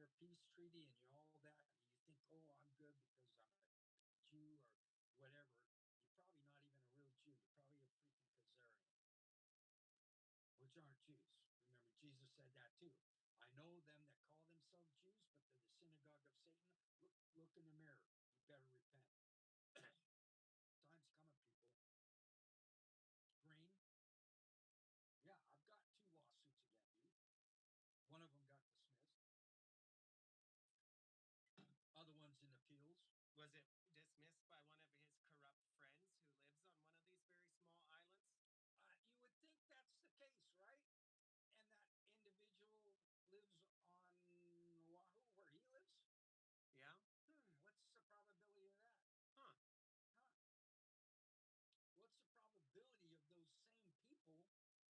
your peace treaty and you all that, and you think, oh, I'm good because I'm a Jew or whatever, you're probably not even a real Jew. You're probably a freaking Khazarian, which aren't Jews. Remember, Jesus said that too. I know them that call themselves Jews, but they're the synagogue of Satan. Look in the mirror. You better repent. Time's coming, people. Green, yeah, I've got 2 lawsuits against you. One of them got dismissed. Other one's in appeals. Was it dismissed by one of his corrupt friends who lives on one of these very small islands? You would think that's the case, right? And that individual lives on Oahu, where he lives. Yeah. What's the probability of that? Huh. What's the probability of those same people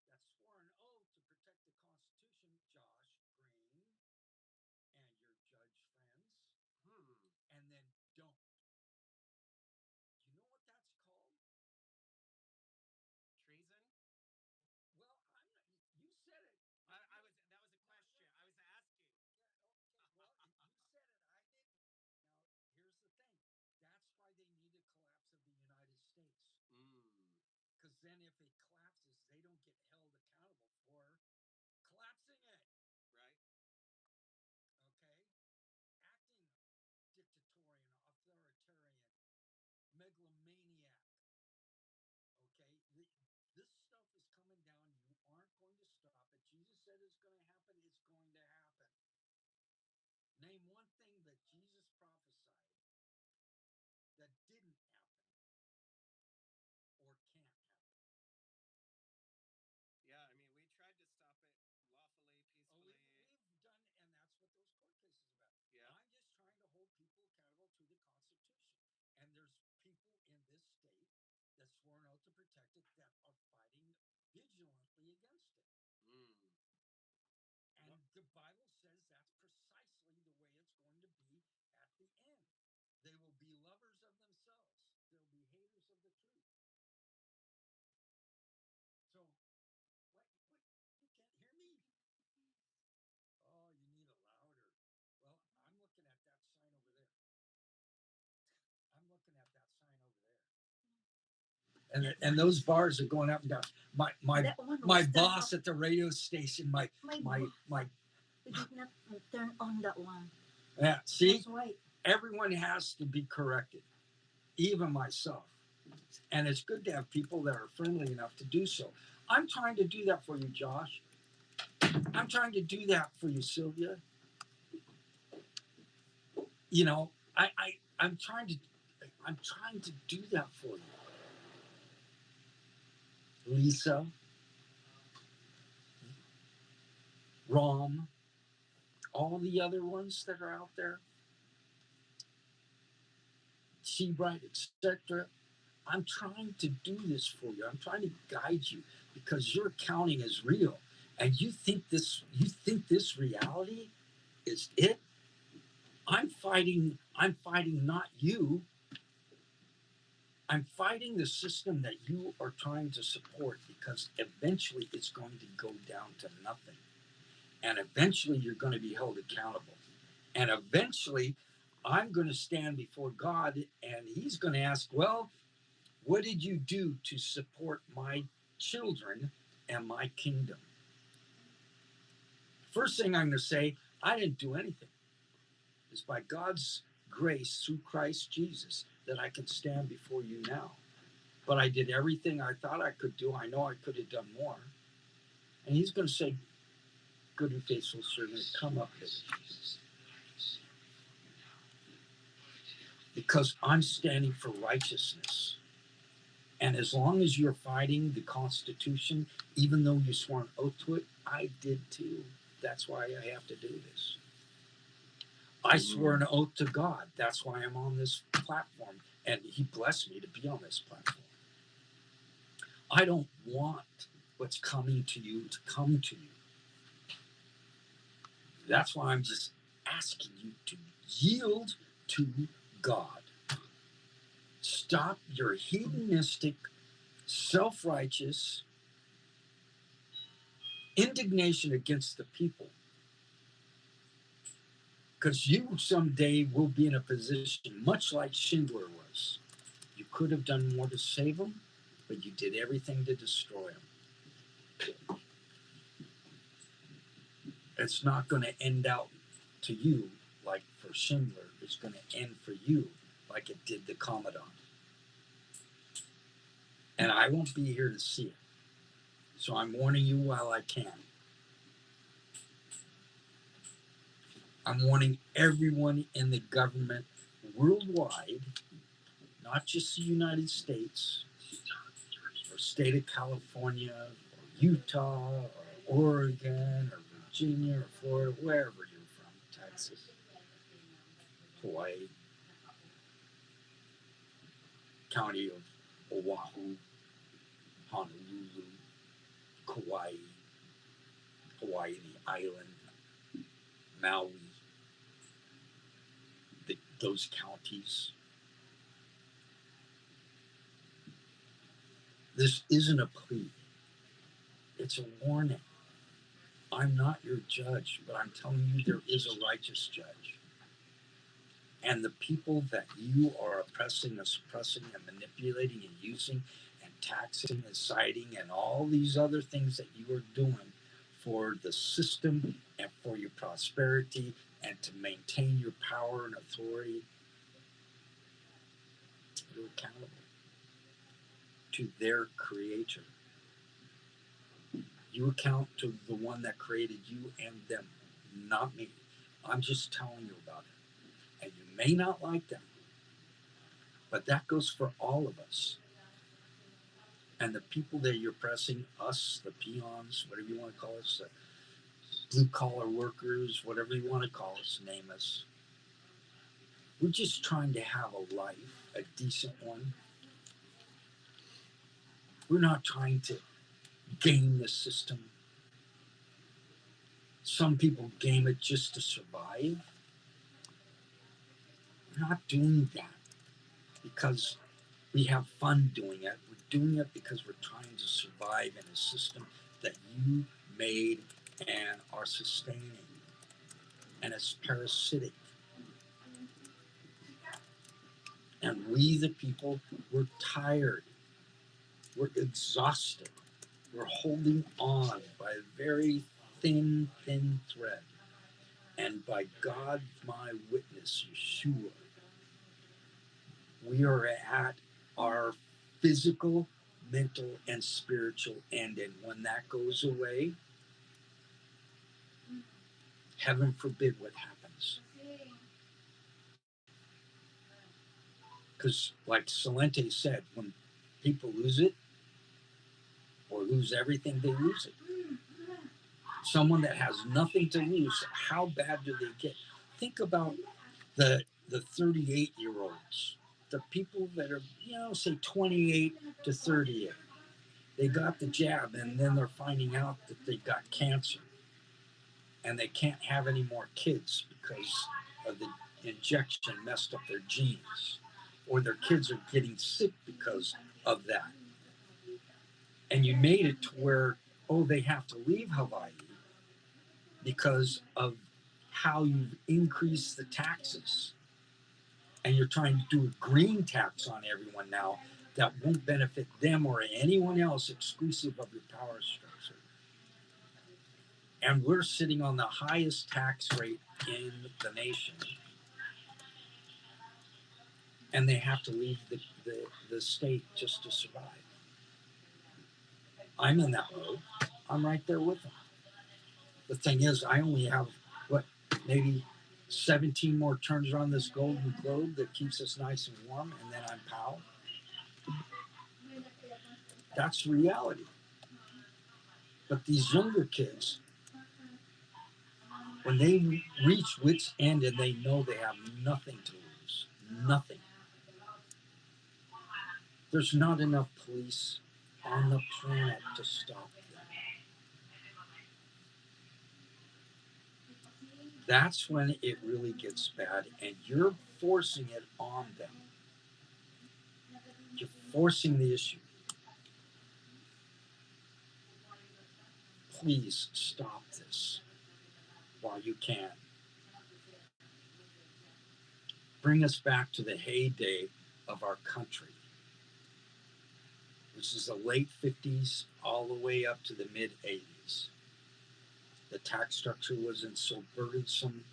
that swore an oath to protect the Constitution, Josh Green and your judge friends, and then don't? Do you know what that's called? Treason? Well, I'm not, you said it. That was a question. I was asking. Yeah, okay. Well, you said it. I didn't. Now, here's the thing. That's why they need a collapse of the United States. Because then if it collapses, they don't get held accountable for collapsing it. Right. Okay. Acting dictatorial, authoritarian, megalomaniac. Okay. This stuff is coming down. You aren't going to stop it. Jesus said it's going to happen. It's going to happen. Name one thing that Jesus prophesied that didn't happen or can't happen. Yeah, I mean, we tried to stop it lawfully, peacefully. We've done, and that's what those court cases are about. Yeah. I'm just trying to hold people accountable to the Constitution. And there's people in this state that swore an oath to protect it that are fighting vigilantly against it. And the Bible says that's precisely the way it's going to be at the end. They will be lovers of themselves. They'll be haters of the truth. So, what? You can't hear me? Oh, you need a louder. Well, I'm looking at that sign over there. And those bars are going up and down. My boss at the radio station, my We did not turn on that one. Yeah, see, everyone has to be corrected, even myself. And it's good to have people that are friendly enough to do so. I'm trying to do that for you, Josh. I'm trying to do that for you, Sylvia. You know, I'm trying to do that for you. Lisa, Rom, all the other ones that are out there, Seabright, etc. I'm trying to do this for you. I'm trying to guide you because your accounting is real, and you think this reality is it. I'm fighting not you. I'm fighting the system that you are trying to support because eventually it's going to go down to nothing. And eventually you're going to be held accountable. And eventually I'm going to stand before God and he's going to ask, well, what did you do to support my children and my kingdom? First thing I'm going to say, I didn't do anything. It's by God's grace through Christ Jesus that I can stand before you now. But I did everything I thought I could do. I know I could have done more. And he's going to say, good and faithful servant, come up here. Because I'm standing for righteousness. And as long as you're fighting the Constitution, even though you swore an oath to it, I did too. That's why I have to do this. I swore an oath to God. That's why I'm on this platform. And he blessed me to be on this platform. I don't want what's coming to you to come to you. That's why I'm just asking you to yield to God. Stop your hedonistic, self-righteous indignation against the people. Because you someday will be in a position much like Schindler was. You could have done more to save them, but you did everything to destroy them. It's not going to end out to you like for Schindler. It's going to end for you like it did the Commandant. And I won't be here to see it. So I'm warning you while I can. I'm warning everyone in the government worldwide, not just the United States, or state of California, or Utah, or Oregon, or Virginia, or Florida, wherever you're from, Texas, Hawaii, county of Oahu, Honolulu, Kauai, Hawaii, the island, Maui, those counties. This isn't a plea, it's a warning. I'm not your judge, but I'm telling you there is a righteous judge. And the people that you are oppressing and suppressing and manipulating and using and taxing and citing and all these other things that you are doing for the system and for your prosperity and to maintain your power and authority, you're accountable to their creator. You account to the one that created you and them, not me. I'm just telling you about it. And you may not like them, but that goes for all of us. And the people that you're pressing, us, the peons, whatever you want to call us, the blue collar workers, whatever you want to call us, name us. We're just trying to have a life, a decent one. We're not trying to game the system. Some people game it just to survive. We're not doing that because we have fun doing it. We're doing it because we're trying to survive in a system that you made and are sustaining. And it's parasitic. And we, the people, we're tired. We're exhausted. We're holding on by a very thin, thin thread. And by God, my witness, Yeshua, we are at our physical, mental, and spiritual end. And when that goes away, heaven forbid what happens. Because, like Salente said, when people lose it or lose everything, they lose it. Someone that has nothing to lose, how bad do they get? Think about the 38-year-olds, the people that are, say 28 to 38. They got the jab and then they're finding out that they've got cancer and they can't have any more kids because of the injection messed up their genes, or their kids are getting sick because of that. And you made it to where, they have to leave Hawaii because of how you've increased the taxes. And you're trying to do a green tax on everyone now that won't benefit them or anyone else exclusive of your power structure. And we're sitting on the highest tax rate in the nation. And they have to leave the state just to survive. I'm in that mode. I'm right there with them. The thing is, I only have, maybe 17 more turns around this golden globe that keeps us nice and warm, and then I'm POW. That's reality. But these younger kids, when they reach wit's end and they know they have nothing to lose, nothing, there's not enough police on the planet to stop them. That's when it really gets bad, and you're forcing it on them. You're forcing the issue. Please stop this while you can. bring us back to the heyday of our country, which is the late 50s all the way up to the mid 80s. The tax structure wasn't so burdensome.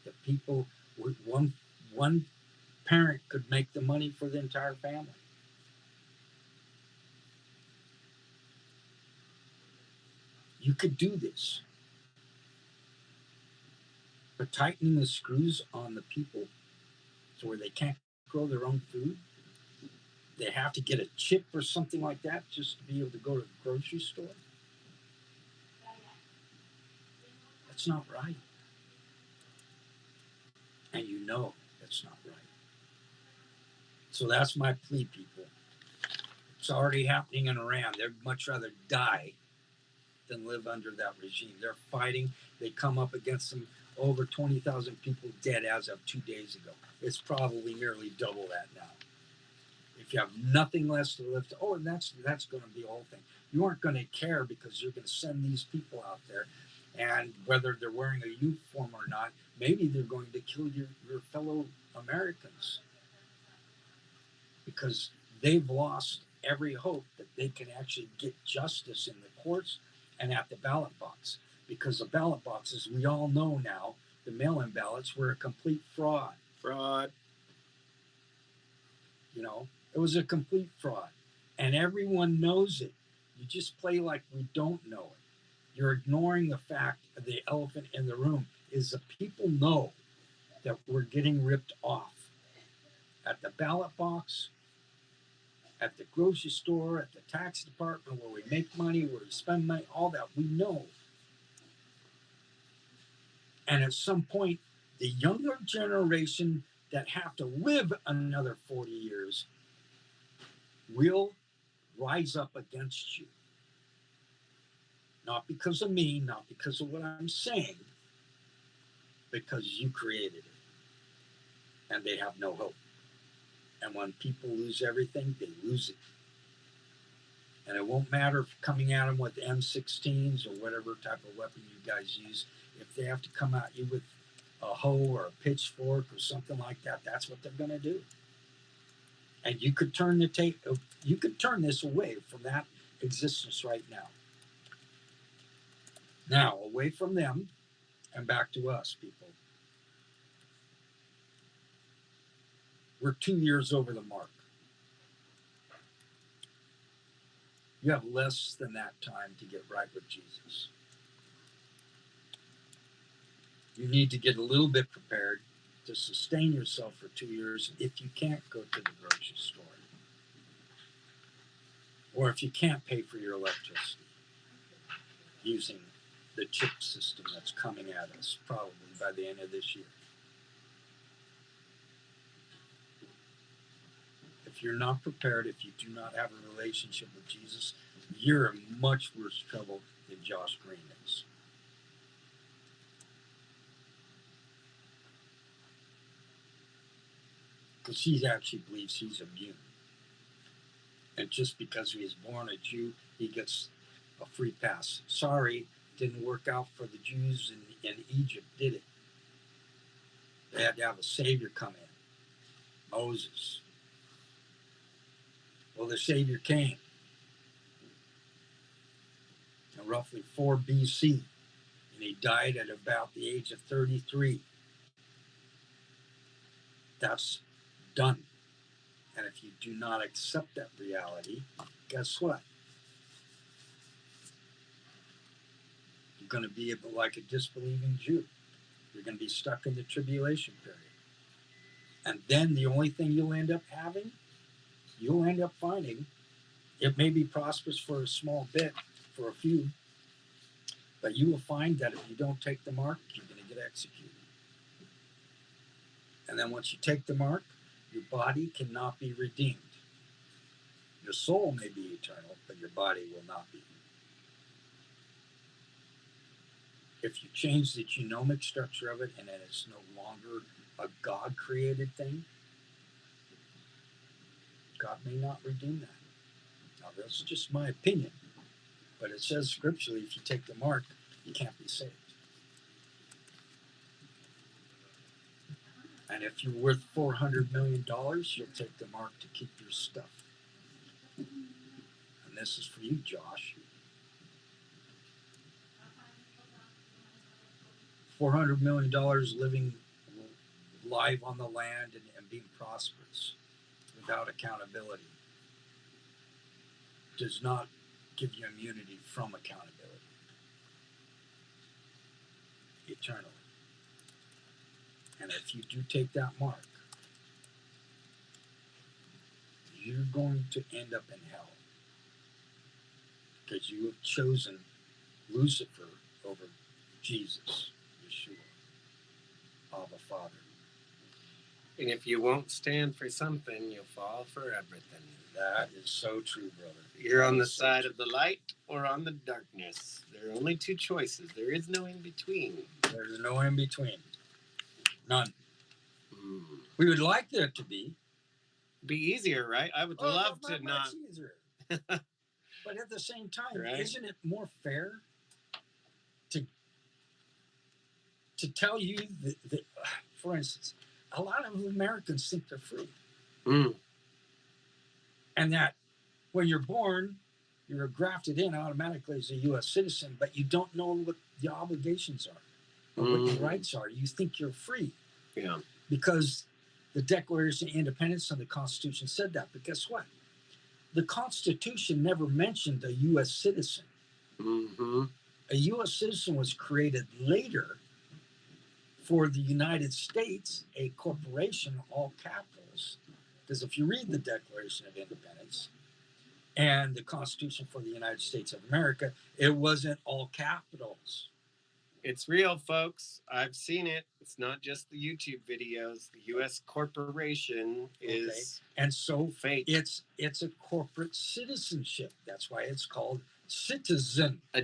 The people, one parent could make the money for the entire family. You could do this. But tightening the screws on the people to where they can't grow their own food, they have to get a chip or something like that just to be able to go to the grocery store. That's not right. And you know that's not right. So that's my plea, people. It's already happening in Iran. They'd much rather die than live under that regime. They're fighting. They come up against them. Over 20,000 people dead as of 2 days ago. It's probably nearly double that now. If you have nothing less to live to, and that's going to be the whole thing. You aren't going to care because you're going to send these people out there, and whether they're wearing a uniform or not, maybe they're going to kill your fellow Americans because they've lost every hope that they can actually get justice in the courts and at the ballot box. Because the ballot boxes, we all know now, the mail-in ballots were a complete fraud. Fraud. You know, it was a complete fraud. And everyone knows it. You just play like we don't know it. You're ignoring the fact that the elephant in the room is the people know that we're getting ripped off. At the ballot box, at the grocery store, at the tax department, where we make money, where we spend money, all that, we know. And at some point, the younger generation that have to live another 40 years will rise up against you. Not because of me, not because of what I'm saying, because you created it. And they have no hope. And when people lose everything, they lose it. And it won't matter if coming at them with M16s or whatever type of weapon you guys use. If they have to come at you with a hoe or a pitchfork or something like that, that's what they're going to do. And you could turn you could turn this away from that existence right now. Now, away from them and back to us, people. We're 2 years over the mark. You have less than that time to get right with Jesus. You need to get a little bit prepared to sustain yourself for 2 years if you can't go to the grocery store. Or if you can't pay for your electricity using the chip system that's coming at us probably by the end of this year. If you're not prepared, if you do not have a relationship with Jesus, you're in much worse trouble than Josh Green is. Because he actually believes he's immune. And just because he was born a Jew, he gets a free pass. Sorry, didn't work out for the Jews in Egypt, did it? They had to have a savior come in. Moses. Well, the savior came in roughly 4 BC, and he died at about the age of 33. That's done. And if you do not accept that reality, guess what? You're going to be like a disbelieving Jew. You're going to be stuck in the tribulation period. And then the only thing you'll end up finding, it may be prosperous for a small bit, for a few, but you will find that if you don't take the mark, you're going to get executed. And then once you take the mark, your body cannot be redeemed. Your soul may be eternal, but your body will not be. If you change the genomic structure of it and then it's no longer a God-created thing, God may not redeem that. Now, that's just my opinion. But it says scripturally, if you take the mark, you can't be saved. And if you're worth $400 million, you'll take the mark to keep your stuff. And this is for you, Josh. $400 million living live on the land and being prosperous without accountability does not give you immunity from accountability eternally. And if you do take that mark, you're going to end up in hell because you have chosen Lucifer over Jesus, Yeshua, Abba Father. And if you won't stand for something, you'll fall for everything. That is so true, brother. You're on the side of the light or on the darkness. There are only two choices. There is no in between. There's no in between. None. Mm. We would like there to be. Be easier, right? I would love to much not. Easier. But at the same time, Right? Isn't it more fair to tell you that, for instance, a lot of Americans think they're free. Mm. And that when you're born, you're grafted in automatically as a U.S. citizen, but you don't know what the obligations are or what your rights are. You think you're free. Yeah. Because the Declaration of Independence and the Constitution said that. But guess what? The Constitution never mentioned a U.S. citizen. Mm-hmm. A U.S. citizen was created later for the United States, a corporation, all capitals. Because if you read the Declaration of Independence and the Constitution for the United States of America, it wasn't all capitals. It's real, folks. I've seen it. It's not just the YouTube videos. The U.S. corporation is and so fake. It's a corporate citizenship. That's why it's called citizen. A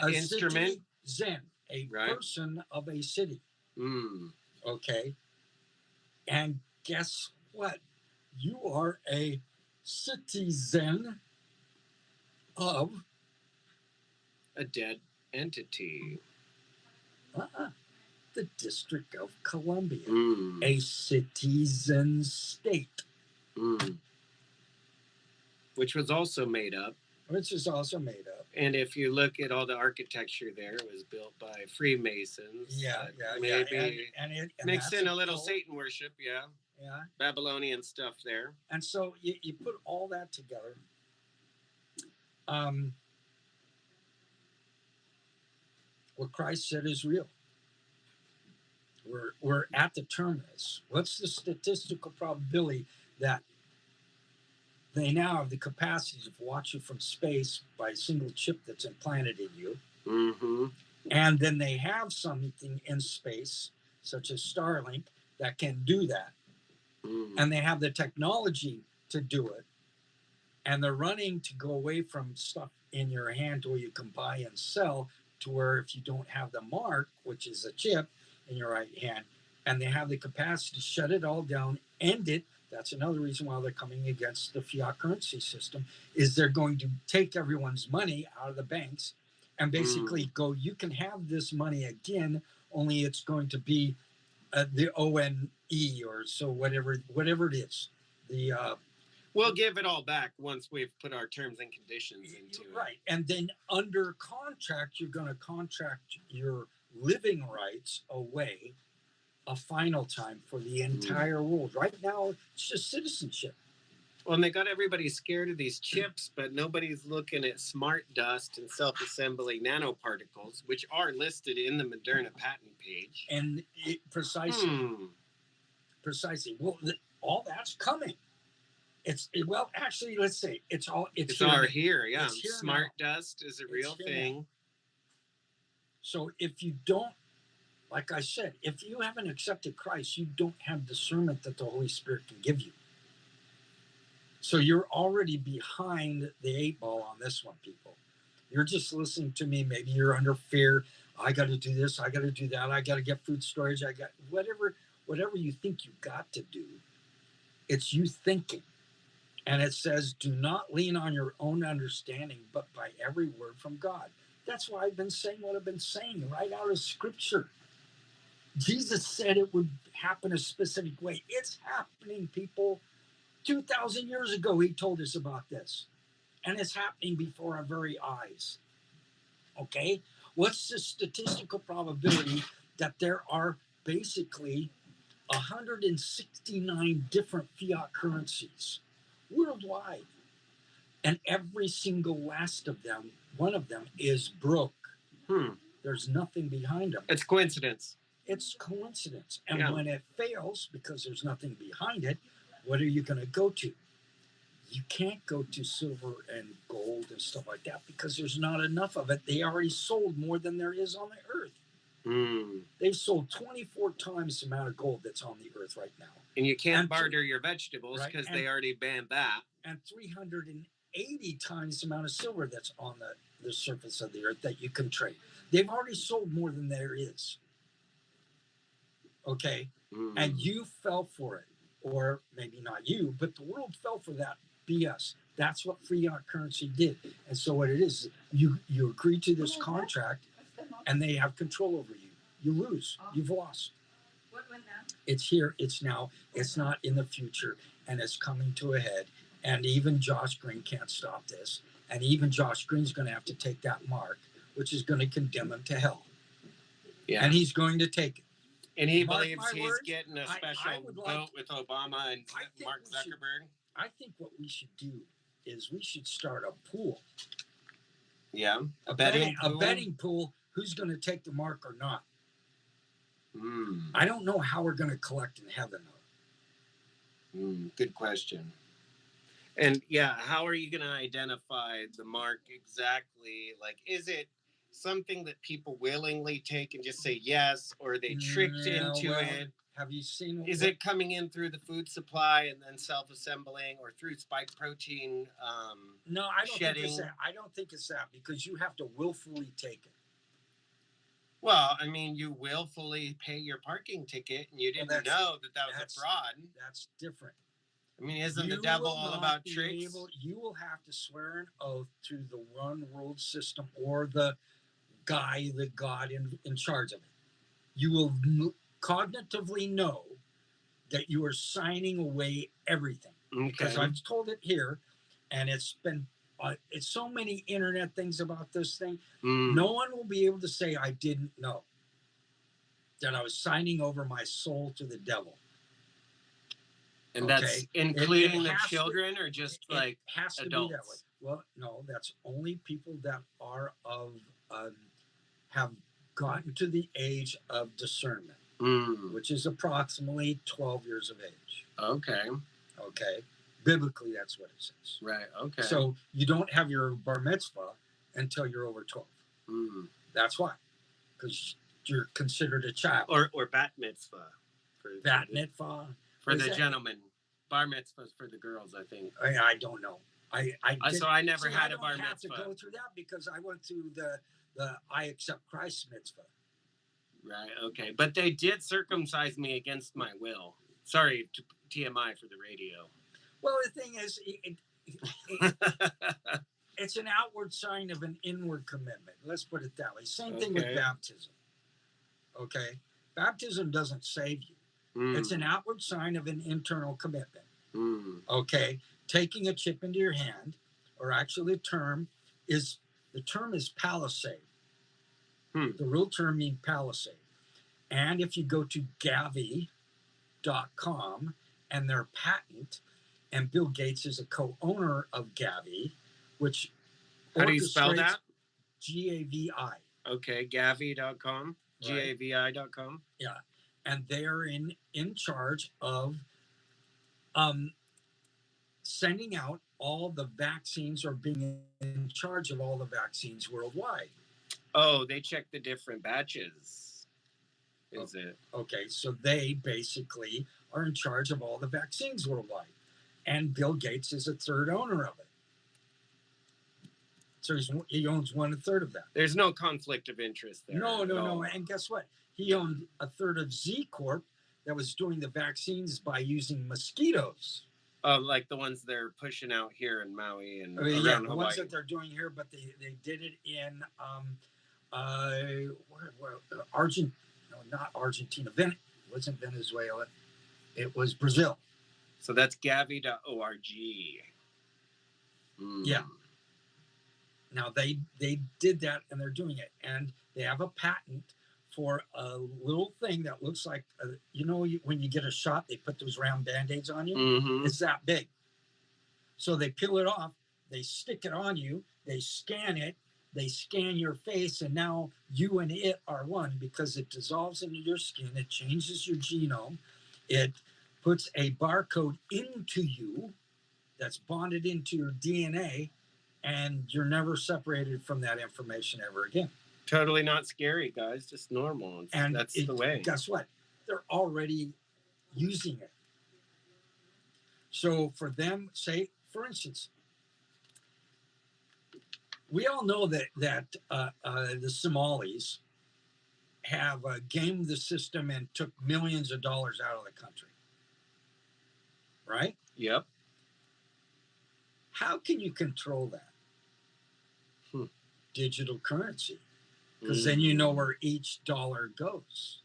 instrument. Citizen, a person of a city. Mm. Okay. And guess what? You are a citizen of a dead entity. The District of Columbia, Mm. a citizen state. Mm. Which was also made up. And if you look at all the architecture there, it was built by Freemasons. Maybe and mix in a little Satan worship, yeah. Babylonian stuff there. And so you put all that together. What Christ said is real. We're at the terminus. What's the statistical probability that they now have the capacity to watch you from space by a single chip that's implanted in you? Mm-hmm. And then they have something in space, such as Starlink, that can do that. Mm. And they have the technology to do it. And they're running to go away from stuff in your hand to where you can buy and sell, to where if you don't have the mark, which is a chip in your right hand, and they have the capacity to shut it all down, end it. That's another reason why they're coming against the fiat currency system, is they're going to take everyone's money out of the banks and basically go, you can have this money again, only it's going to be the ONE or so whatever it is. We'll give it all back once we've put our terms and conditions into it. Right. And then under contract, you're going to contract your living rights away a final time for the entire world. Right now, it's just citizenship. Well, and they got everybody scared of these chips, but nobody's looking at smart dust and self-assembly nanoparticles, which are listed in the Moderna patent page. And precisely. Well, all that's coming. Actually, let's say it's here. Yeah, smart dust is a real thing. Now. So if you don't, like I said, if you haven't accepted Christ, you don't have discernment that the Holy Spirit can give you. So you're already behind the 8 ball on this one, people. You're just listening to me. Maybe you're under fear. I got to do this. I got to do that. I got to get food storage. I got whatever you think you got to do. It's you thinking. And it says, do not lean on your own understanding, but by every word from God. That's why I've been saying what I've been saying right out of Scripture. Jesus said it would happen a specific way. It's happening, people. 2,000 years ago, he told us about this. And it's happening before our very eyes. Okay? What's the statistical probability that there are basically 169 different fiat currencies worldwide? And every single last of them, one of them, is broke. There's nothing behind them. It's coincidence. It's coincidence. And when it fails, because there's nothing behind it, what are you going to go to? You can't go to silver and gold and stuff like that because there's not enough of it. They already sold more than there is on the earth. They've sold 24 times the amount of gold that's on the earth right now. And you can't barter your vegetables because they already banned that. And 380 times the amount of silver that's on the surface of the earth that you can trade. They've already sold more than there is. Okay? And you fell for it. Or maybe not you, but the world fell for that BS. That's what fiat currency did. And so what it is, you agree to this contract and they have control over you. You lose. You've lost. What went down? It's here. It's now. It's not in the future. And it's coming to a head. And even Josh Green can't stop this. And even Josh Green's going to have to take that mark, which is going to condemn him to hell. Yeah. And he's going to take it. And he believes he's getting a special vote with Obama and Mark Zuckerberg. I think what we should do is we should start a pool. Yeah, a betting pool. Who's going to take the mark or not? I don't know how we're going to collect in heaven. Good question. And yeah, how are you going to identify the mark exactly? Like, is it something that people willingly take and just say yes, or are they tricked into it? Have you seen? Is it coming in through the food supply and then self-assembling, or through spike protein? No, I don't think it's that. I don't think it's that because you have to willfully take it. Well, I mean, you willfully pay your parking ticket and you didn't know that was a fraud. That's different. I mean, isn't the devil all about tricks? You will have to swear an oath to the one world system or the guy, the God in charge of it. You will cognitively know that you are signing away everything. Okay. Because I've told it here, and it's been it's so many internet things about this thing. No one will be able to say I didn't know that I was signing over my soul to the devil. And that's including the children, or just like has to adults? Be that way. Well, no, that's only people that are of have gotten to the age of discernment, which is approximately 12 years of age. Okay. Biblically, that's what it says. Right. Okay. So you don't have your bar mitzvah until you're over 12. That's why, because you're considered a child. Or bat mitzvah. Bat mitzvah. For the gentlemen. Bar mitzvahs for the girls, I think. I don't know. So I never had a bar mitzvah. I don't have to go through that because I went through the I accept Christ mitzvah. Right, okay. But they did circumcise me against my will. Sorry, TMI for the radio. Well, the thing is, it's an outward sign of an inward commitment. Let's put it that way. Same thing with baptism. Okay? Baptism doesn't save you. It's an outward sign of an internal commitment. Okay? Taking a chip into your hand, or actually the term is palisade. The real term means palisade. And if you go to Gavi.com and their patent, and Bill Gates is a co-owner of Gavi, which how do you spell that? Gavi. Okay, Gavi.com. Right. Gavi.com. Yeah. And they're in charge of sending out all the vaccines, or being in charge of all the vaccines worldwide. Oh, they check the different batches. Is it? Okay, so they basically are in charge of all the vaccines worldwide. And Bill Gates is a third owner of it. So he owns 1/3 of that. There's no conflict of interest there. No. And guess what? He owned 1/3 of Z Corp that was doing the vaccines by using mosquitoes. Like the ones they're pushing out here in Maui and around the Hawaii. Ones that they're doing here, but they did it in no, not Argentina. It wasn't Venezuela. It was Brazil. So that's Gavi.org. Yeah. Now they did that, and they're doing it, and they have a patent for a little thing that looks like when you get a shot, they put those round band-aids on you. Mm-hmm. It's that big. So they peel it off, they stick it on you, they scan it, they scan your face, and now you and it are one because it dissolves into your skin, it changes your genome, it puts a barcode into you that's bonded into your DNA, and you're never separated from that information ever again. Totally not scary, guys. Just normal. And that's the way. Guess what? They're already using it. So for them, say, for instance, we all know that the Somalis have gamed the system and took millions of dollars out of the country. Right? Yep. How can you control that? Digital currency. Because then you know where each dollar goes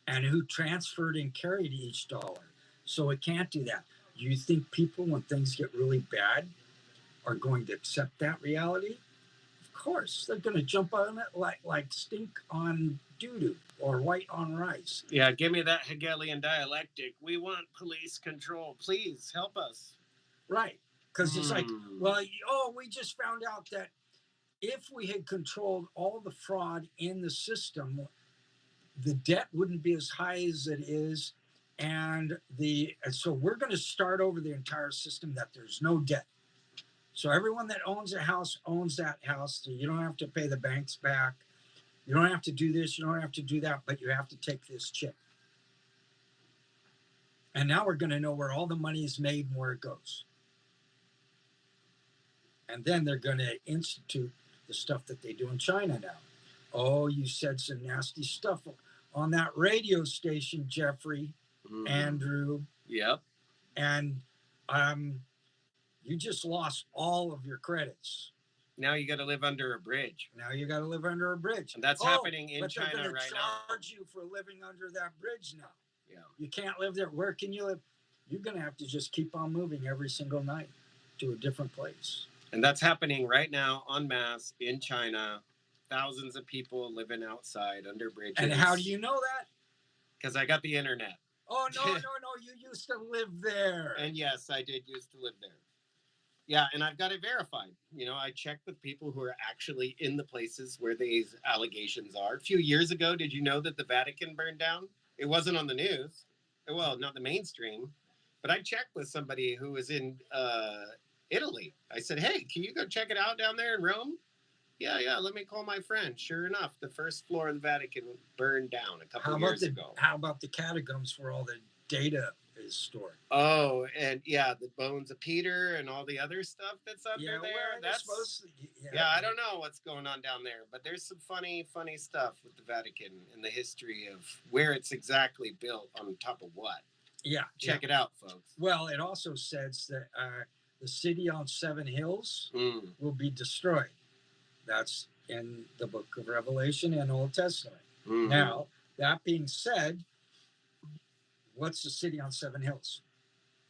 and who transferred and carried each dollar. So it can't do that. You think people, when things get really bad, are going to accept that reality? Of course. They're going to jump on it like stink on doo-doo or white on rice. Yeah, give me that Hegelian dialectic. We want police control. Please help us. Right. Because it's like, well, we just found out that if we had controlled all the fraud in the system, the debt wouldn't be as high as it is. And so we're going to start over the entire system that there's no debt. So everyone that owns a house owns that house. So you don't have to pay the banks back. You don't have to do this. You don't have to do that, but you have to take this chip. And now we're going to know where all the money is made and where it goes. And then they're going to institute the stuff that they do in China now. Oh, you said some nasty stuff on that radio station, Jeffrey, Andrew. Yep. And you just lost all of your credits. Now you got to live under a bridge. And that's happening in China right now. But they're going to charge you for living under that bridge now. Yeah. You can't live there. Where can you live? You're going to have to just keep on moving every single night to a different place. And that's happening right now en masse in China. Thousands of people living outside under bridges. And how do you know that? Because I got the internet. Oh, no. You used to live there. And yes, I did used to live there. Yeah, and I've got it verified. I checked with people who are actually in the places where these allegations are. A few years ago, did you know that the Vatican burned down? It wasn't on the news. Well, not the mainstream. But I checked with somebody who was in Italy. I said, hey, can you go check it out down there in Rome? Yeah, let me call my friend. Sure enough, the first floor of the Vatican burned down a couple years ago. How about the catacombs where all the data is stored? Oh, and yeah, the bones of Peter and all the other stuff that's under there. That's supposed to, I don't know what's going on down there, but there's some funny stuff with the Vatican and the history of where it's exactly built on top of what. Yeah. Check it out, folks. Well, it also says that the city on 7 hills will be destroyed. That's in the book of Revelation and Old Testament. Now, that being said, what's the city on 7 hills?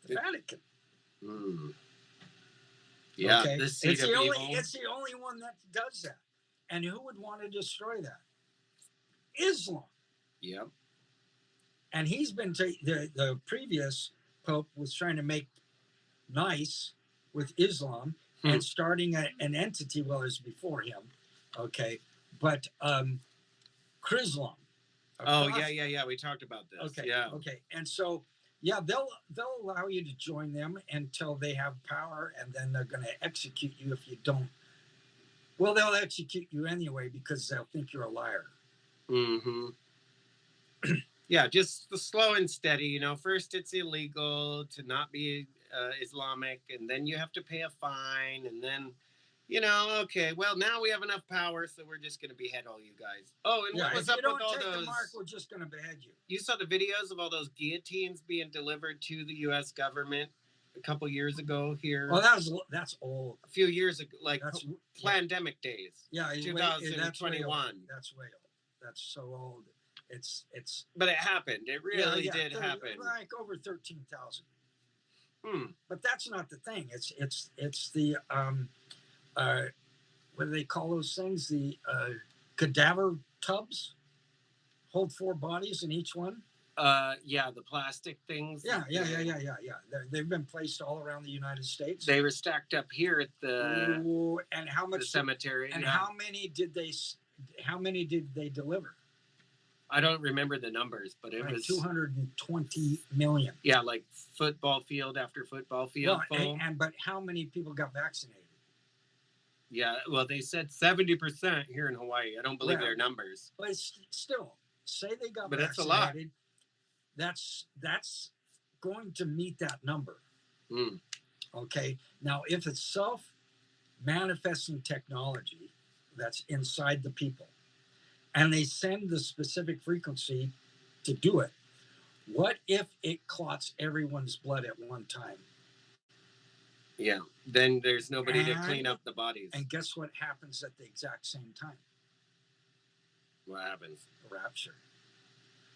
The Vatican. Yeah, okay? It's the only one that does that. And who would want to destroy that? Islam. Yep. And he's been the previous pope was trying to make nice with Islam and starting an entity. Well, it was before him, okay, but Chrislam. Oh yeah. We talked about this. Okay, and so they'll allow you to join them until they have power, and then they're going to execute you if you don't. Well, they'll execute you anyway because they'll think you're a liar. Yeah, just the slow and steady. First it's illegal to not be Islamic, and then you have to pay a fine, and then, okay, well, now we have enough power, so we're just going to behead all you guys. Oh, and what was up with all those? The mark, we're just going to behead you. You saw the videos of all those guillotines being delivered to the U.S. government a couple years ago here. Oh, that's old. A few years ago, like pandemic days. Yeah, 2021. That's way old. That's so old. It's But it happened. It really did they're happen. like over 13,000. Hmm. But that's not the thing. It's the what do they call those things? The cadaver tubs hold 4 bodies in each one. Yeah, the plastic things. Yeah. They've been placed all around the United States. They were stacked up here at the Ooh, and how much the cemetery. and yeah. how many did they deliver? I don't remember the numbers, but it Like was 220 million. Yeah, like football field after football field. Well, but how many people got vaccinated? Yeah, well, they said 70% here in Hawaii. I don't believe their numbers. But it's still, say they got But vaccinated. it's a lot. That's going to meet that number. Mm. Okay. Now, if it's self-manifesting technology that's inside the people, and they send the specific frequency to do it, what if it clots everyone's blood at one time? Yeah. Then there's nobody to clean up the bodies. And guess what happens at the exact same time? What happens? The rapture.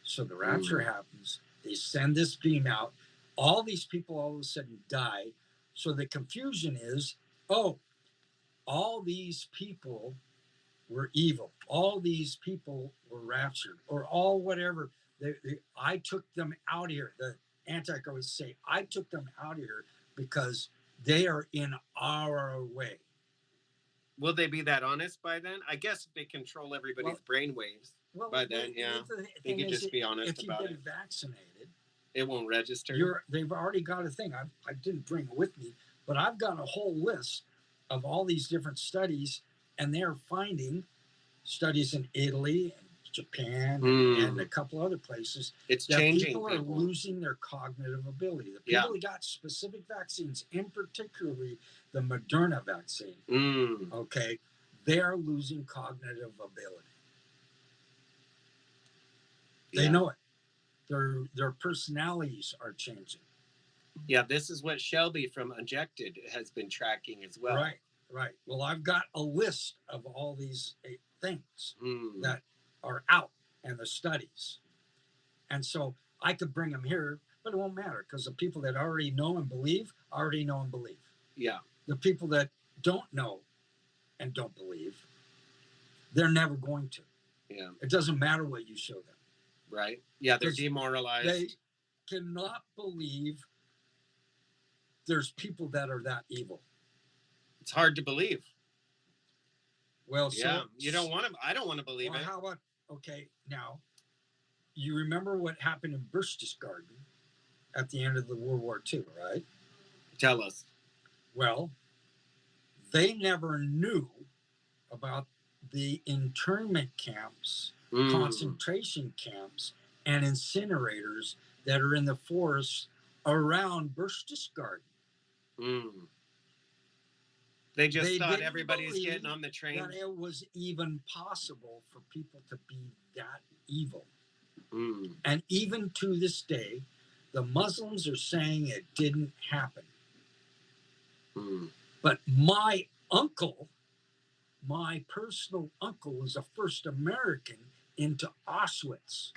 So the rapture happens. They send this beam out. All these people all of a sudden die. So the confusion is, oh, all these people were evil. All these people were raptured, or all whatever. I took them out here. The Antichrist would say, I took them out here because they are in our way. Will they be that honest by then? I guess if they control everybody's brainwaves by then, they could just be honest about it. If you get vaccinated, it won't register. They've already got a thing. I didn't bring it with me, but I've got a whole list of all these different studies, and they're finding studies in Italy and Japan and a couple other places. It's changing. People are losing their cognitive ability. The people that got specific vaccines, in particularly the Moderna vaccine, okay, they're losing cognitive ability. They know it. Their personalities are changing. Yeah, this is what Shelby from Injected has been tracking as well. Right. Well, I've got a list of all these things that are out and the studies. And so I could bring them here, but it won't matter because the people that already know and believe. Yeah. The people that don't know and don't believe, they're never going to. Yeah. It doesn't matter what you show them. Right. Yeah, they're demoralized. They cannot believe there's people that are that evil. It's hard to believe. Well, yeah, you don't want to. I don't want to believe it. How about now? You remember what happened in Berchtesgaden at the end of the World War II, right? Tell us. Well, they never knew about the internment camps, concentration camps, and incinerators that are in the forests around Berchtesgaden. They just thought everybody's getting on the train. That it was even possible for people to be that evil. And even to this day, the Muslims are saying it didn't happen. But my uncle, my personal uncle, was the first American into Auschwitz.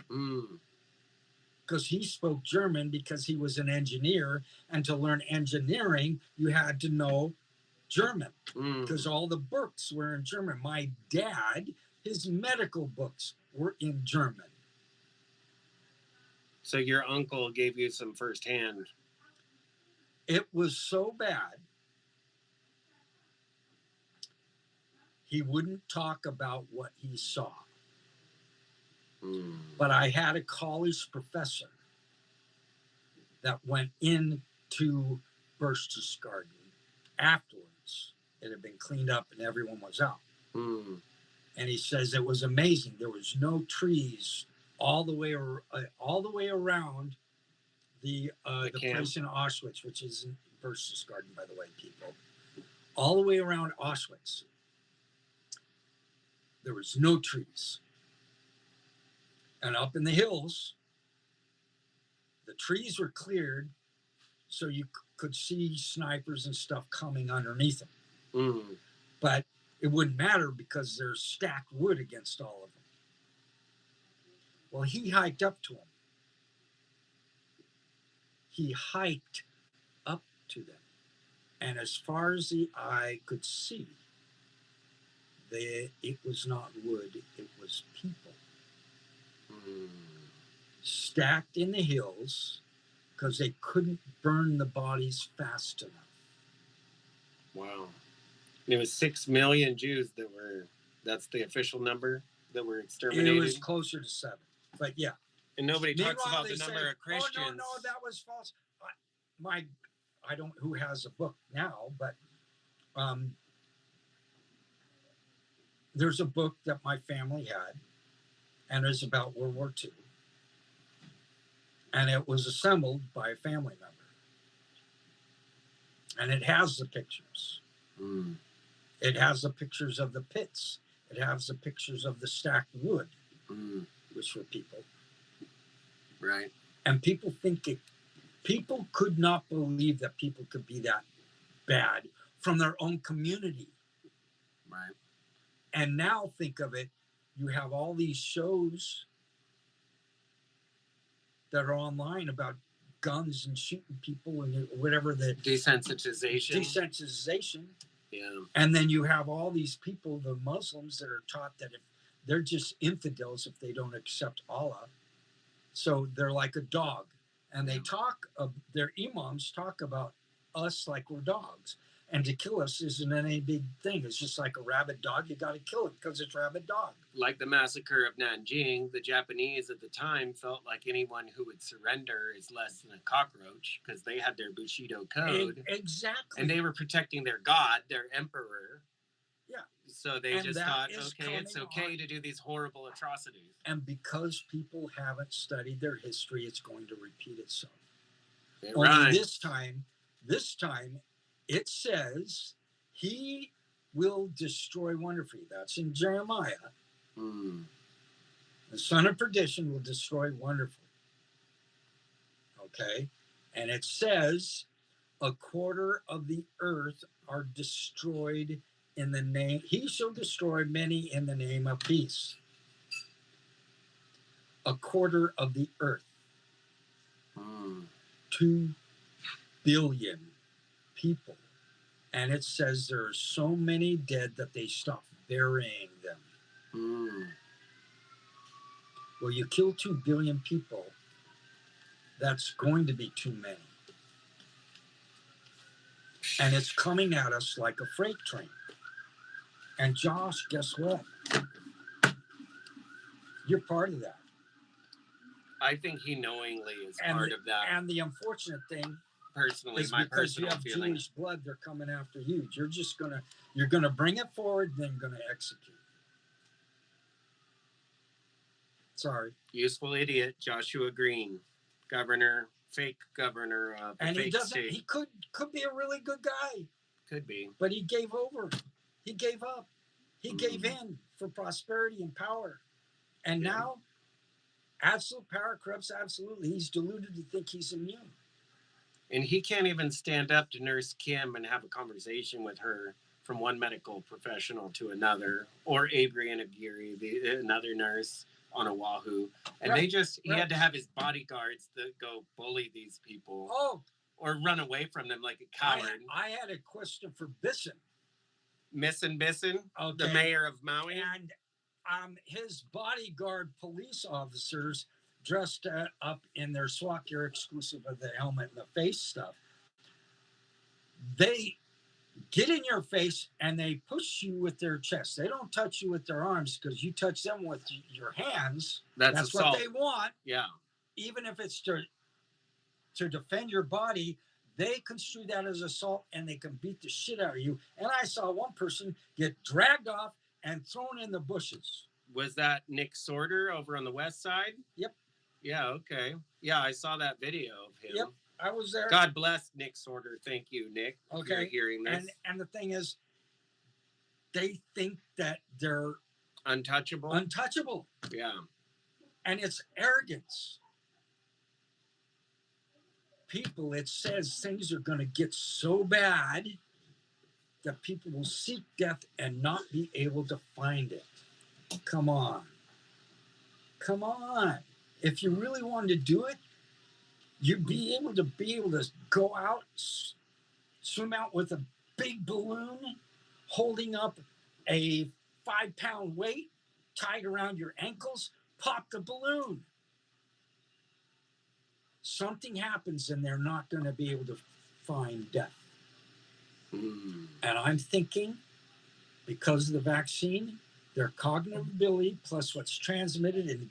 Because he spoke German because he was an engineer. And to learn engineering, you had to know German because all the books were in German. My dad, his medical books were in German. So your uncle gave you some firsthand. It was so bad. He wouldn't talk about what he saw. But I had a college professor that went into Berchtesgaden afterwards. It had been cleaned up and everyone was out. And he says it was amazing. There was no trees all the way around the place in Auschwitz, which is in Berchtesgaden, by the way, people. All the way around Auschwitz, there was no trees. And up in the hills, the trees were cleared so you could see snipers and stuff coming underneath them. But it wouldn't matter because there's stacked wood against all of them. Well, he hiked up to them. He hiked up to them. And as far as the eye could see, it was not wood, it was people. Stacked in the hills because they couldn't burn the bodies fast enough. Wow. And it was 6 million Jews that were, that's the official number, that were exterminated. It was closer to 7, but yeah. And nobody talks Meanwhile, about they the number say, of Christians. Oh, no, that was false. I don't, who has a book now, but there's a book that my family had, and it's about World War II. And it was assembled by a family member. And it has the pictures. It has the pictures of the pits. It has the pictures of the stacked wood, which were people. Right. And people could not believe that people could be that bad from their own community. Right. And now think of it, you have all these shows that are online about guns and shooting people and whatever the desensitization. Yeah. And then you have all these people, the Muslims, that are taught that if they're just infidels if they don't accept Allah. So they're like a dog. And they their imams talk about us like we're dogs. And to kill us isn't any big thing. It's just like a rabid dog. You got to kill it because it's rabid dog. Like the massacre of Nanjing, the Japanese at the time felt like anyone who would surrender is less than a cockroach because they had their Bushido code. Exactly. And they were protecting their god, their emperor. Yeah. So they just thought, okay, it's okay to do these horrible atrocities. And because people haven't studied their history, it's going to repeat itself. Only this time, it says he will destroy wonderfully. That's in Jeremiah. The son of perdition will destroy wonderfully. Okay? And it says a quarter of the earth are destroyed in the name. He shall destroy many in the name of peace. A quarter of the earth. 2 billion people. And it says there are so many dead that they stopped burying them. Well, you kill 2 billion people, that's going to be too many. And it's coming at us like a freight train. And Josh, guess what? You're part of that. I think he knowingly is part of that. And the unfortunate thing, personally, is my because personal you have feeling. Jewish blood, they're coming after you. You're gonna bring it forward, then gonna execute. Sorry. Useful idiot, Joshua Green, fake governor of the fake state. He could be a really good guy. Could be. But he gave over. He gave up. He gave in for prosperity and power. And now, absolute power corrupts absolutely. He's deluded to think he's immune. And he can't even stand up to Nurse Kim and have a conversation with her from one medical professional to another, or Adrian Aguirre, another nurse on Oahu. And he had to have his bodyguards that go bully these people. Oh. Or run away from them like a coward. I had a question for Bisson. Bisson, the mayor of Maui. And his bodyguard police officers dressed up in their SWAT gear, exclusive of the helmet and the face stuff. They get in your face and they push you with their chest. They don't touch you with their arms because you touch them with your hands. That's what they want. Yeah. Even if it's to defend your body, they construe that as assault and they can beat the shit out of you. And I saw one person get dragged off and thrown in the bushes. Was that Nick Sorter over on the west side? Yep. Yeah, okay. Yeah, I saw that video of him. Yep, I was there. God bless Nick Sorter. Thank you, Nick, for hearing this. And the thing is, they think that they're untouchable. Yeah. And it's arrogance. People, it says things are going to get so bad that people will seek death and not be able to find it. Come on. Come on. If you really wanted to do it, you'd be able to go out, swim out with a big balloon, holding up a 5-pound weight tied around your ankles, pop the balloon. Something happens and they're not going to be able to find death. And I'm thinking, because of the vaccine, their cognitive ability plus what's transmitted and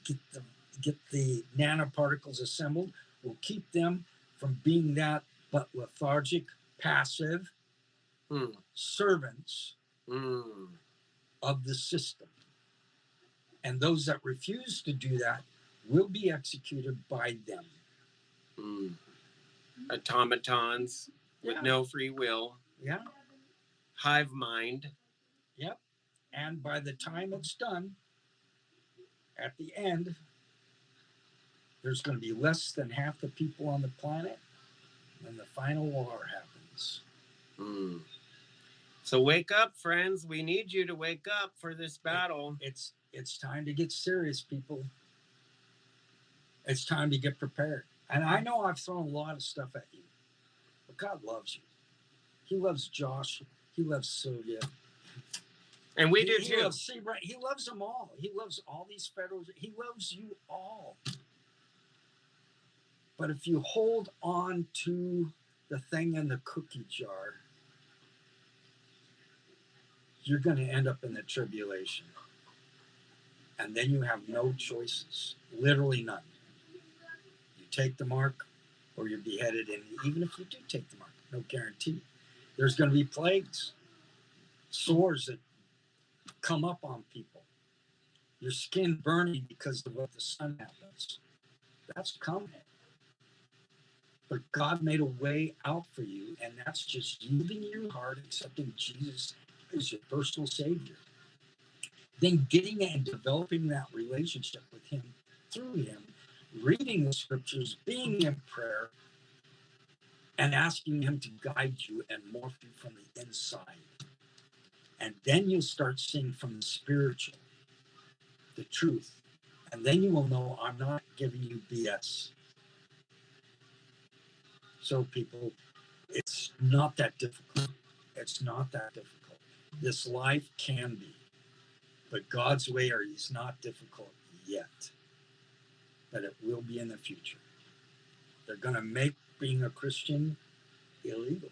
get the nanoparticles assembled will keep them from being that but lethargic, passive servants of the system. And those that refuse to do that will be executed by them. Automatons with no free will. Yeah. Hive mind. Yep. And by the time it's done, at the end, there's going to be less than half the people on the planet when the final war happens. So wake up, friends. We need you to wake up for this battle. It's time to get serious, people. It's time to get prepared. And I know I've thrown a lot of stuff at you, but God loves you. He loves Josh. He loves Sylvia. And we do He too. loves Seabright. He loves them all. He loves all these federals. He loves you all. But if you hold on to the thing in the cookie jar, you're going to end up in the tribulation. And then you have no choices, literally none. You take the mark or you're beheaded. And even if you do take the mark, no guarantee. There's going to be plagues, sores that come up on people, your skin burning because of what the sun happens. That's coming. But God made a way out for you, and that's just yielding your heart, accepting Jesus as your personal Savior. Then getting and developing that relationship with Him through Him, reading the scriptures, being in prayer, and asking Him to guide you and morph you from the inside. And then you'll start seeing from the spiritual, the truth. And then you will know I'm not giving you BS. So people, it's not that difficult. It's not that difficult. This life can be, but God's way is not difficult yet. But it will be in the future. They're going to make being a Christian illegal.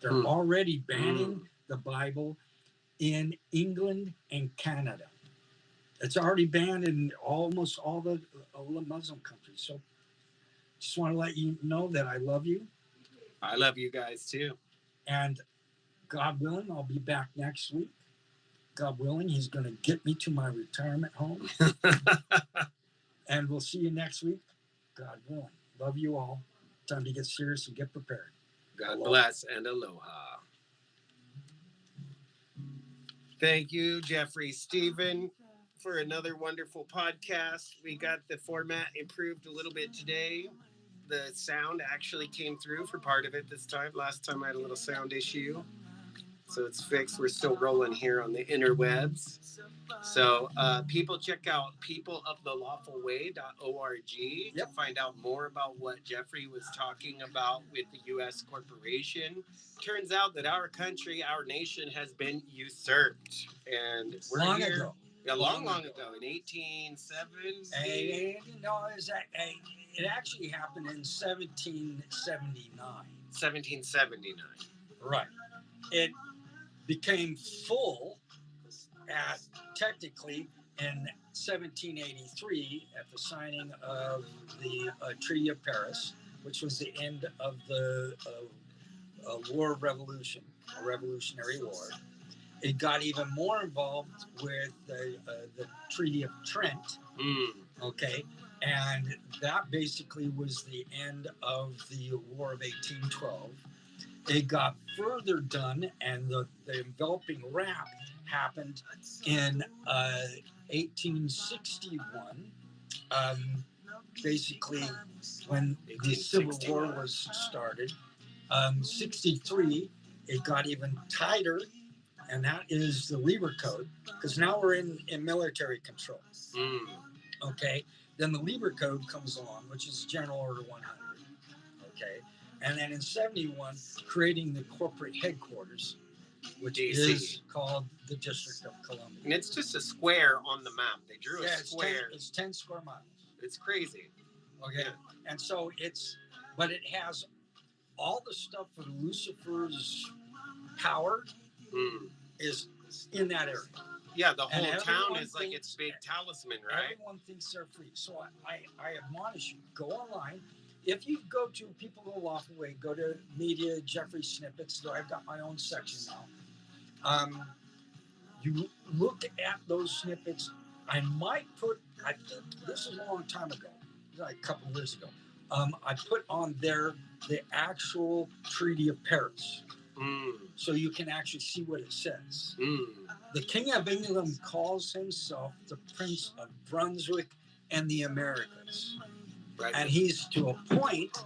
They're already banning the Bible in England and Canada. It's already banned in almost all the Muslim countries. So just want to let you know that I love you. I love you guys too. And God willing, I'll be back next week. God willing, He's going to get me to my retirement home. And we'll see you next week. God willing. Love you all. Time to get serious and get prepared. God bless and aloha. Thank you, Jeffrey Stephen, for another wonderful podcast. We got the format improved a little bit today. The sound actually came through for part of it this time. Last time I had a little sound issue. So it's fixed. We're still rolling here on the interwebs. So people check out peopleofthelawfulway.org to find out more about what Jeffrey was talking about with the U.S. corporation. Turns out that our country, our nation has been usurped. And we're long here. Ago. Yeah, long ago, in 1870. It actually happened in 1779. 1779. Right. It became full technically in 1783 at the signing of the Treaty of Paris, which was the end of the War of Revolution, a Revolutionary War. It got even more involved with the Treaty of Trent, okay, and that basically was the end of the War of 1812. It got further done, and the enveloping wrap happened in 1861, basically when the Civil War was started. 63, it got even tighter, and that is the Lieber Code, because now we're in military control. Okay. Then the Lieber Code comes along, which is General Order 100. Okay. And then in 71, creating the corporate headquarters, which DC. is called the District of Columbia. And it's just a square on the map. They drew a square. It's 10 square miles. It's crazy. Okay. Yeah. And so but it has all the stuff for Lucifer's power is in that area. Yeah, the whole town is like its big talisman, right? Everyone thinks they're free. So I admonish you, go online. If you go to People Go Lawful Way, go to Media, Jeffrey Snippets. I've got my own section now. You look at those snippets. I think this is a long time ago, like a couple of years ago. I put on there the actual Treaty of Paris. So you can actually see what it says. The King of England calls himself the Prince of Brunswick and the Americas. Right. And he's to appoint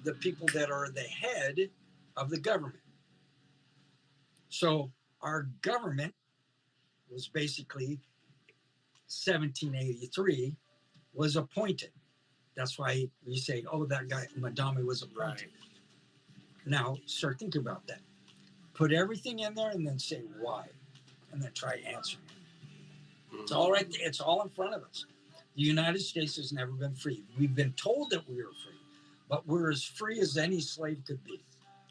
the people that are the head of the government. So our government was basically 1783 was appointed. That's why we say, oh, that guy, Madame was appointed. Right. Now, start thinking about that. Put everything in there and then say why. And then try answering it. It's all right. It's all in front of us. The United States has never been free. We've been told that we are free, but we're as free as any slave could be.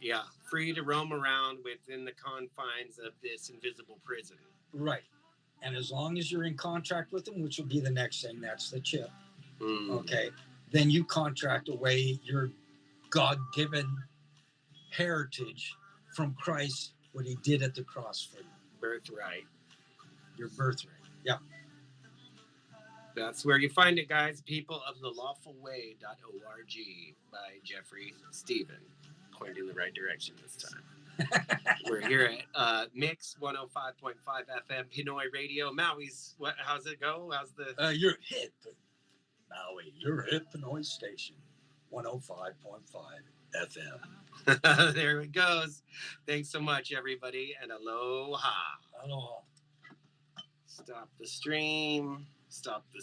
Yeah, free to roam around within the confines of this invisible prison. Right. And as long as you're in contract with them, which will be the next thing, that's the chip. Okay. Then you contract away your God-given heritage from Christ, what he did at the cross for you. Birthright. Your birthright. Yeah. That's where you find it, guys. People of the lawfulway.org by Jeffrey Stephen. Pointing in the right direction this time. We're here at Mix 105.5 FM Pinoy Radio. Maui's, how's it go? How's the... Your hit, Maui. Your hit Pinoy station. 105.5 FM. There it goes. Thanks so much, everybody, and aloha. Aloha. Stop the stream. Stop the